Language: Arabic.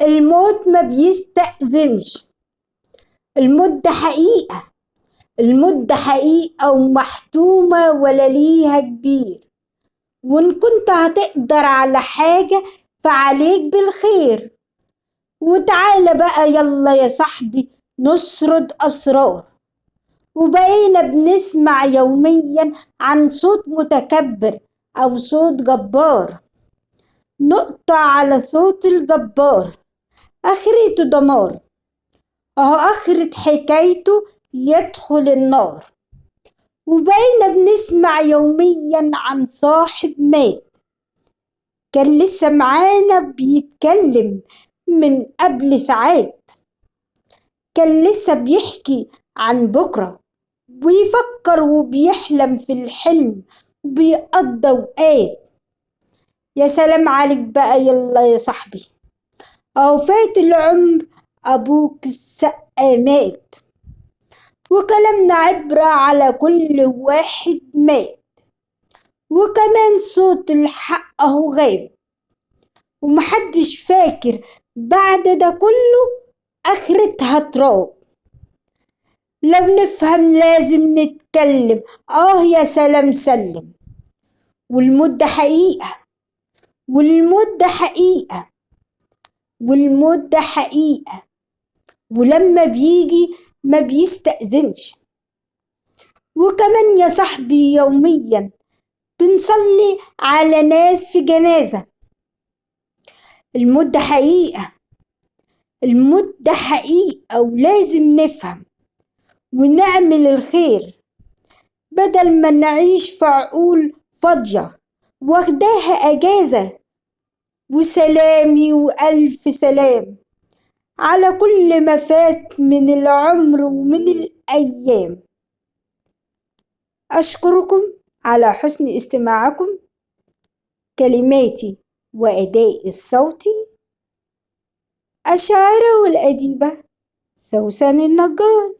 الموت ما بيستأذنش. الموت ده حقيقة. الموت ده حقيقة ومحتومة ولا ليها كبير. وإن كنت هتقدر على حاجة فعليك بالخير. وتعالى بقى يلا يا صاحبي نسرد أسرار. وبقينا بنسمع يوميا عن صوت متكبر أو صوت جبار. نقطع على صوت الجبار آخرته دمار. أهو آخرة حكايته يدخل النار. وبقينا بنسمع يوميا عن صاحب مات كان لسه معانا بيتكلم من قبل ساعات. كان لسه بيحكي عن بكرة ويفكر وبيحلم في الحلم وبيقضي أوقات. يا سلام عليك بقى يلا يا صاحبي، أو فات العمر أبوك السقا مات. وكلامنا عبرة على كل واحد مات. وكمان صوت الحق أهو غاب ومحدش فاكر بعد ده كله آخرتها تراب. لو نفهم لازم نتكلم يا سلام سلم. والموت ده حقيقة. والموت ده حقيقة. والموت ده حقيقة. ولما بيجي ما بيستأذنش. وكمان يا صاحبي يوميا بنصلي على ناس في جنازة. الموت ده حقيقة. الموت ده حقيقة ولازم نفهم ونعمل الخير بدل ما نعيش في عقول فاضية واخداها أجازة. وسلامي وألف سلام على كل ما فات من العمر ومن الأيام. أشكركم على حسن استماعكم. كلماتي وأدائي الصوتي الشاعرة والأديبة سوسن النجار.